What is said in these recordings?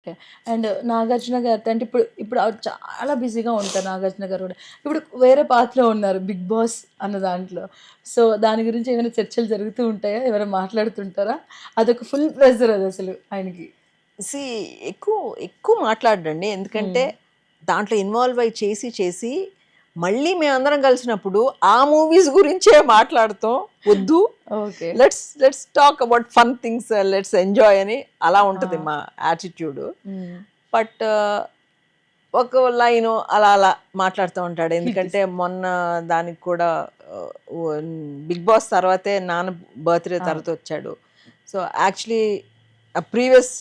Okay. And 'Nagarjuna' గారితో అంటే ఇప్పుడు ఆవిడ చాలా బిజీగా ఉంటారు 'నాగార్జున' గారు గూడా. ఇప్పుడు వేరే పాత్రలో ఉన్నారు 'బిగ్ బాస్' అన్న దాంట్లో. సో, దాని గురించి ఏమైనా చర్చలు జరుగుతూ ఉంటాయా? ఎవరైనా మాట్లాడుతుంటారా? అదొక ఫుల్ ప్రెషర్ అదసలు ఆయనకి. సీ ఎక్కువ ఎక్కువ మాట్లాడడండి. హ్మ్. ఎందుకంటే దాంట్లో ఇన్వాల్వ్ అయ్యి చేసి మళ్ళీ మేమందరం కలిసినప్పుడు ఆ మూవీస్ గురించే మాట్లాడతాం. వద్దు okay. Let's talk about fun things, let's enjoy అని అలా ఉంటది ఆ! మా యాటిట్యూడ్. హ్మ్. బట్ ఒక లైను అలా మాట్లాడుతూ ఉంటాడు. హిట్ ఎందుకంటే ఇస్ మొన్న దానికి కూడా బిగ్ బాస్ తర్వాతే నాన్న బర్త్‌డే అవును. తర్వాత వచ్చాడు. సో, యాక్చువల్లీ ప్రీవియస్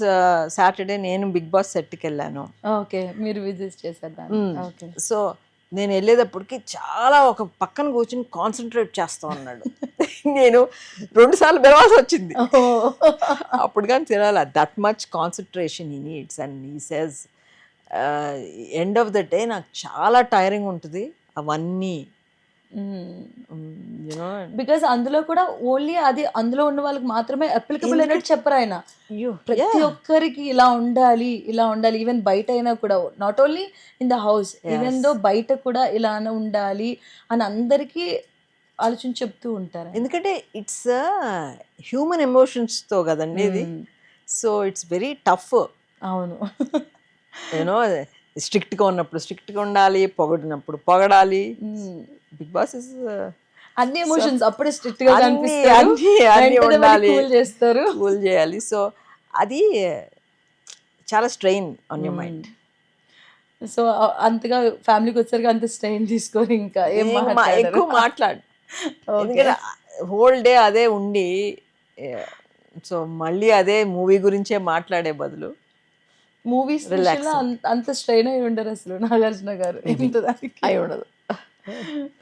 సాటర్‌డే నేను బిగ్ బాస్ సెట్‌కెళ్ళాను. ఓకే. మీరు విజిట్ చేసారు దాన్ని. ఓకే. సో, నేనెళ్ళేటప్పటికి చాలా ఒక పక్కన కూర్చొని కాన్సంట్రేట్ చేస్తా ఉన్నాడు. నేను 2 సార్లు పిలవాల్సొచ్చింది. ఓహ్! అప్పుడు గాని తెలవాల. That much concentration he needs and he says end of the day నాకు చాలా టైరింగ్ ఉంటది. అవన్నీ హ్మ్. యూ నో బికాజ్ అందులో కూడా ఓన్లీ అది అందులో ఉన్న వాళ్ళకి మాత్రమే అప్లికబుల్ అన్నట్టు ఎందుకంటే చెప్పరాయన. అయ్యో! ప్రతి యాహ్! ఒక్కరికి ఇలా ఉండాలి, ఇలా ఉండాలి. ఈవెన్ బయటైనా కూడా not only in the house. Even yes. Though బయట కూడా ఇలానే ఉండాలి అని అందరికీ ఆలోచించి చెప్తూ ఉంటారాయన. ఎందుకంటే ఇట్స్ హ్యూమన్ ఎమోషన్స్‌తో గదండీ ఇది. హ్మ్. So, it's very tough. అవును. యూనో స్ట్రిక్ట్‌గా ఉన్నప్పుడు స్ట్రిక్ట్‌గా ఉండాలి. పొగిడినప్పుడు పొగడాలి. హ్మ్. బిగ్ బాస్ ఇస్ అన్ని సో ఎమోషన్స్ అప్పుడే స్ట్రిక్ట్‌గా అన్నీ, కనిపిస్తారు. అన్నీ వెంటనే మళ్ళీ ఉండాలి. కూల్ చేస్తారు. కూల్ జేయాలి. సో, అది చాలా స్ట్రెయిన్ ఆన్ యూర్ హ్మ్. మైండ్. సో, అంతగా ఫ్యామిలీకొచ్చేసరికి అంత స్ట్రెయిన్ తీసుకోరు ఇంకా. ఏం ఇంక మాట్లాడరు. ఎక్కువ మాట్లాడను. ఓకే. ఎందుకంటే హోల్ డే అదే ఉండి ఆహ్, సో, మళ్ళీ అదే మూవీ గురించే మాట్లాడే బదులు మూవీస్ విషయంలో రిలాక్స్ అవుతా. అంత స్ట్రెయిన్ అయ్యి ఉండరసలు 'నాగార్జున' గారు. మేబీ ఇంత దానికి. అయ్యుండదు.